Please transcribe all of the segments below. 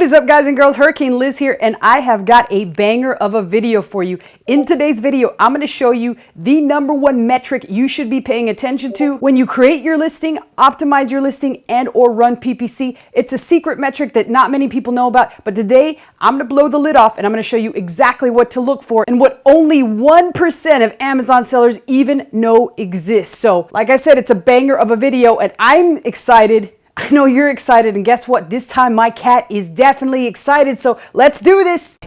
What is up, guys and girls? Hurricane Liz here, and I have got a banger of a video for you. In today's video, I'm going to show you the #1 metric you should be paying attention to when you create your listing, optimize your listing, and or run PPC. It's a secret metric that not many people know about, but today I'm going to blow the lid off and I'm going to show you exactly what to look for and what only 1% of Amazon sellers even know exists. So, like I said, it's a banger of a video and I'm excited. I know you're excited, and guess what? This time my cat is definitely excited, so let's do this!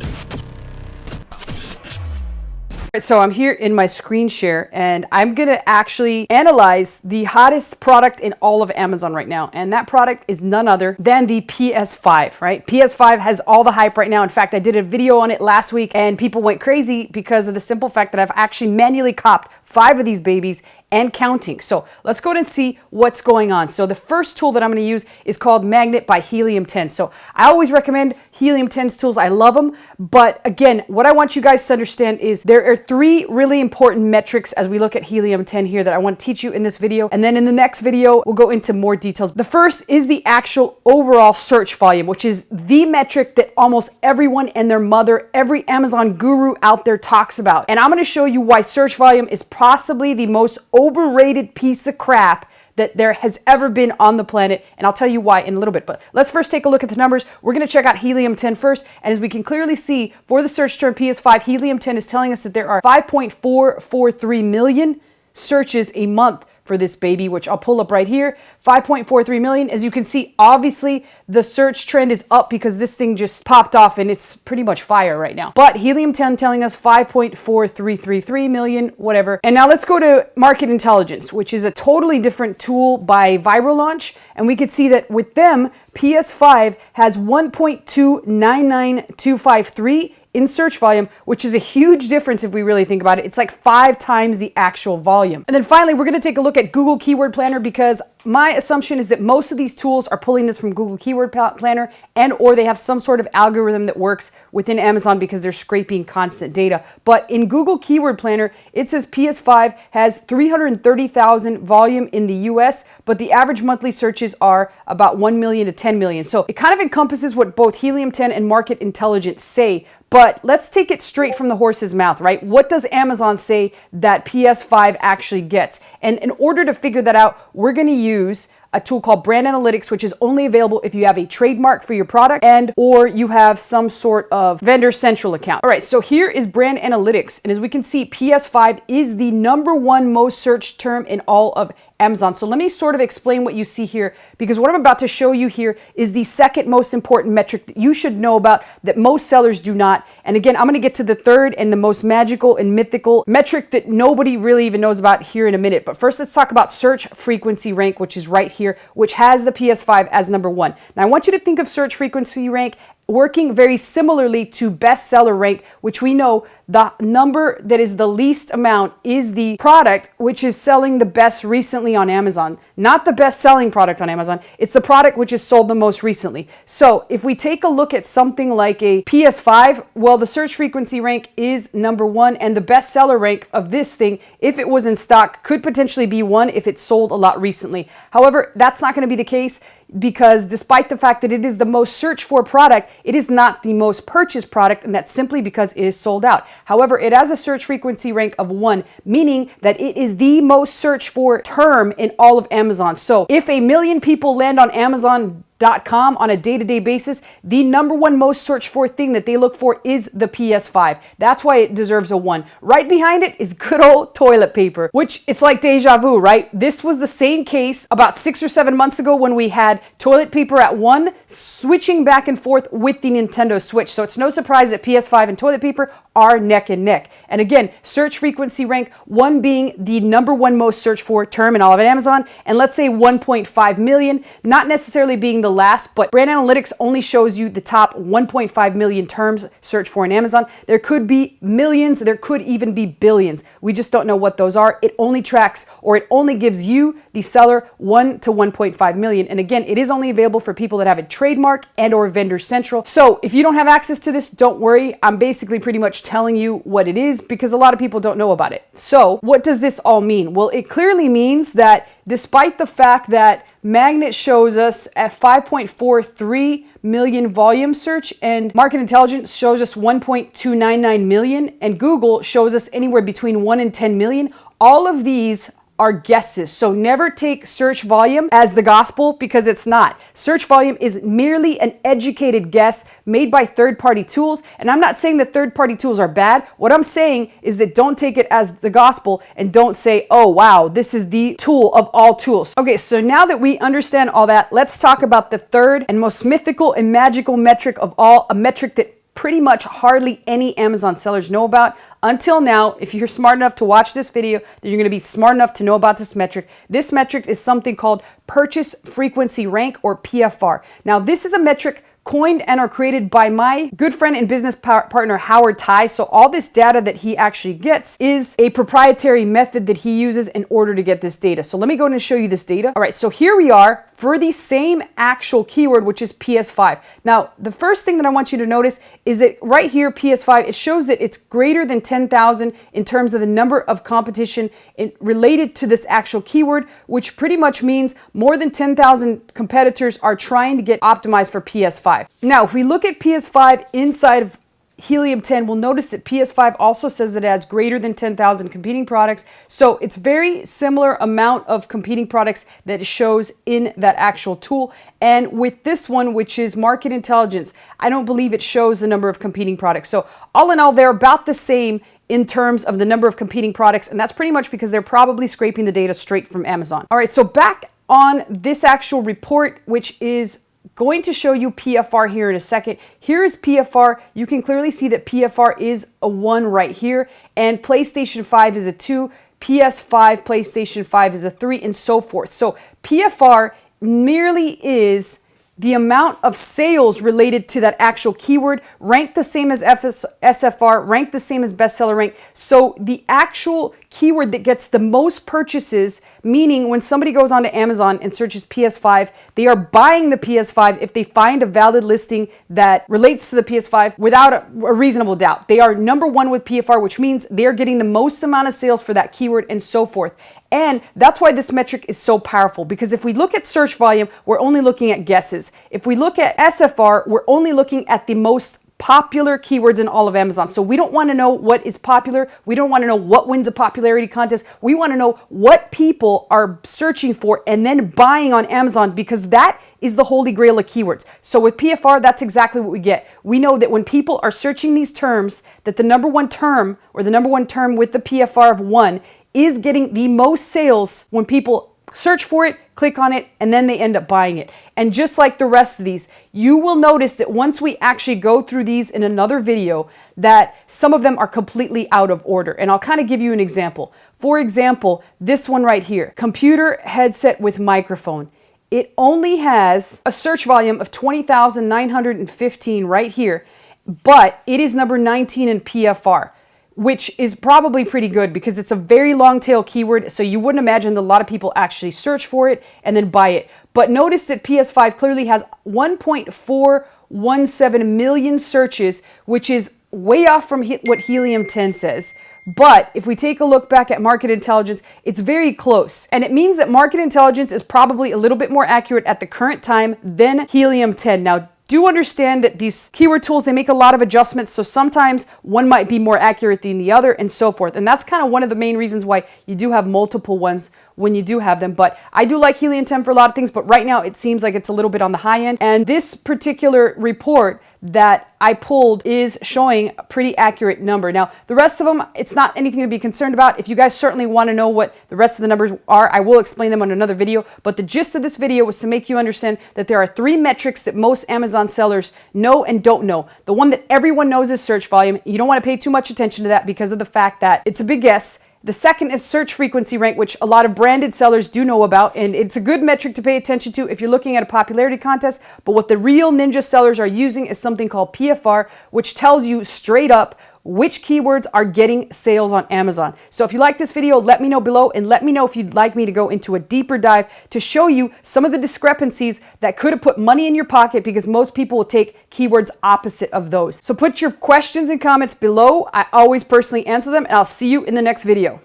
So I'm here in my screen share, and I'm gonna actually analyze the hottest product in all of Amazon right now, and that product is none other than the PS5, right? PS5 has all the hype right now. In fact, I did a video on it last week, and people went crazy because of the simple fact that I've actually manually copped 5 of these babies and counting. So let's go ahead and see what's going on. So the first tool that I'm going to use is called Magnet by Helium 10. So I always recommend Helium 10's tools. I love them. But again, what I want you guys to understand is there are 3 really important metrics as we look at Helium 10 here that I want to teach you in this video. And then in the next video, we'll go into more details. The first is the actual overall search volume, which is the metric that almost everyone and their mother, every Amazon guru out there talks about. And I'm going to show you why search volume is possibly the most overrated piece of crap that there has ever been on the planet, and I'll tell you why in a little bit. But let's first take a look at the numbers. We're going to check out Helium 10 first, and as we can clearly see, for the search term PS5, Helium 10 is telling us that there are 5.443 million searches a month for this baby, which I'll pull up right here. 5.43 million. As you can see, obviously the search trend is up because this thing just popped off and it's pretty much fire right now. But Helium 10 telling us 5.4333 million, whatever. And now let's go to Market Intelligence, which is a totally different tool by Viral Launch. And we could see that with them, PS5 has 1.299253 in search volume, which is a huge difference if we really think about it. It's like 5 times the actual volume. And then finally, we're gonna take a look at Google Keyword Planner because my assumption is that most of these tools are pulling this from Google Keyword Planner and or they have some sort of algorithm that works within Amazon because they're scraping constant data. But in Google Keyword Planner, it says PS5 has 330,000 volume in the US, but the average monthly searches are about 1 million to 10 million. So it kind of encompasses what both Helium 10 and Market Intelligence say. But let's take it straight from the horse's mouth, right? What does Amazon say that PS5 actually gets? And in order to figure that out, we're going to use a tool called Brand Analytics, which is only available if you have a trademark for your product and or you have some sort of vendor central account. All right, so here is Brand Analytics. And as we can see, PS5 is the #1 most searched term in all of Amazon. So let me sort of explain what you see here, because what I'm about to show you here is the second most important metric that you should know about that most sellers do not. And again, I'm going to get to the third and the most magical and mythical metric that nobody really even knows about here in a minute. But first, let's talk about search frequency rank, which is right here, which has the PS5 as #1. Now, I want you to think of search frequency rank working very similarly to bestseller rank, which we know the number that is the least amount is the product which is selling the best recently on Amazon. Not the best selling product on Amazon, it's the product which is sold the most recently. So if we take a look at something like a PS5, well, the search frequency rank is #1, and the bestseller rank of this thing, if it was in stock, could potentially be 1 if it sold a lot recently. However, that's not going to be the case, because despite the fact that it is the most searched for product, it is not the most purchased product, and that's simply because it is sold out. However, it has a search frequency rank of 1, meaning that it is the most searched for term in all of Amazon. So if 1 million people land on Amazon.com on a day-to-day basis, the #1 most searched for thing that they look for is the PS5. That's why it deserves a 1. Right behind it is good old toilet paper, which it's like deja vu, right? This was the same case about 6 or 7 months ago when we had toilet paper at 1, switching back and forth with the Nintendo Switch. So it's no surprise that PS5 and toilet paper are neck and neck. And again, search frequency rank 1 being the #1 most searched for term in all of Amazon, and let's say 1.5 million, not necessarily being the last, but Brand Analytics only shows you the top 1.5 million terms searched for in Amazon. There could be millions, there could even be billions. We just don't know what those are. It only tracks, or it only gives you, the seller, 1 to 1.5 million. And again, it is only available for people that have a trademark and or vendor central. So if you don't have access to this, don't worry. I'm basically pretty much telling you what it is because a lot of people don't know about it. So what does this all mean? Well, it clearly means that despite the fact that Magnet shows us at 5.43 million volume search, and Market Intelligence shows us 1.299 million, and Google shows us anywhere between 1 and 10 million. All of these are guesses. So never take search volume as the gospel, because it's not. Search volume is merely an educated guess made by third-party tools. And I'm not saying that third-party tools are bad. What I'm saying is that don't take it as the gospel and don't say, oh, wow, this is the tool of all tools. Okay, so now that we understand all that, let's talk about the third and most mythical and magical metric of all, a metric that pretty much hardly any Amazon sellers know about until now. If you're smart enough to watch this video, then you're going to be smart enough to know about this metric. This metric is something called Purchase Frequency Rank, or PFR. Now, this is a metric coined and or created by my good friend and business partner, Howard Tai. So all this data that he actually gets is a proprietary method that he uses in order to get this data. So let me go ahead and show you this data. All right, so here we are for the same actual keyword, which is PS5. Now, the first thing that I want you to notice is that right here, PS5, it shows that it's greater than 10,000 in terms of the number of competition related to this actual keyword, which pretty much means more than 10,000 competitors are trying to get optimized for PS5. Now, if we look at PS5 inside of Helium 10, we'll notice that PS5 also says that it has greater than 10,000 competing products. So it's very similar amount of competing products that it shows in that actual tool. And with this one, which is Market Intelligence, I don't believe it shows the number of competing products. So all in all, they're about the same in terms of the number of competing products. And that's pretty much because they're probably scraping the data straight from Amazon. All right, so back on this actual report, which is going to show you PFR here in a second. Here is PFR. You can clearly see that PFR is a 1 right here, and PlayStation 5 is a 2, PS5, PlayStation 5 is a 3, and so forth. So PFR merely is the amount of sales related to that actual keyword, ranked the same as SFR, ranked the same as bestseller rank. So the actual keyword that gets the most purchases, meaning when somebody goes onto Amazon and searches PS5, they are buying the PS5 if they find a valid listing that relates to the PS5 without a reasonable doubt. They are number 1 with PFR, which means they're getting the most amount of sales for that keyword, and so forth. And that's why this metric is so powerful, because if we look at search volume, we're only looking at guesses. If we look at SFR, we're only looking at the most popular keywords in all of Amazon. So we don't want to know what is popular. We don't want to know what wins a popularity contest. We want to know what people are searching for and then buying on Amazon, because that is the holy grail of keywords. So with PFR, that's exactly what we get. We know that when people are searching these terms, that the number 1 term, or the number 1 term with the PFR of 1, is getting the most sales when people search for it, click on it, and then they end up buying it. And just like the rest of these, you will notice that once we actually go through these in another video, that some of them are completely out of order. And I'll kind of give you an example. For example, this one right here, computer headset with microphone. It only has a search volume of 20,915 right here, but it is number 19 in PFR, which is probably pretty good because it's a very long tail keyword. So you wouldn't imagine that a lot of people actually search for it and then buy it. But notice that PS5 clearly has 1.417 million searches, which is way off from what Helium 10 says. But if we take a look back at Market Intelligence, it's very close. And it means that Market Intelligence is probably a little bit more accurate at the current time than Helium 10. Now, do understand that these keyword tools, they make a lot of adjustments. So sometimes one might be more accurate than the other, and so forth. And that's kind of one of the main reasons why you do have multiple ones when you do have them. But I do like Helium 10 for a lot of things, but right now it seems like it's a little bit on the high end. And this particular report that I pulled is showing a pretty accurate number. Now, the rest of them, it's not anything to be concerned about. If you guys certainly want to know what the rest of the numbers are, I will explain them on another video. But the gist of this video was to make you understand that there are 3 metrics that most Amazon sellers know and don't know. The one that everyone knows is search volume. You don't want to pay too much attention to that because of the fact that it's a big guess. The second is search frequency rank, which a lot of branded sellers do know about, and it's a good metric to pay attention to if you're looking at a popularity contest. But what the real ninja sellers are using is something called PFR, which tells you straight up which keywords are getting sales on Amazon. So if you like this video, let me know below, and let me know if you'd like me to go into a deeper dive to show you some of the discrepancies that could have put money in your pocket, because most people will take keywords opposite of those. So put your questions and comments below. I always personally answer them, and I'll see you in the next video.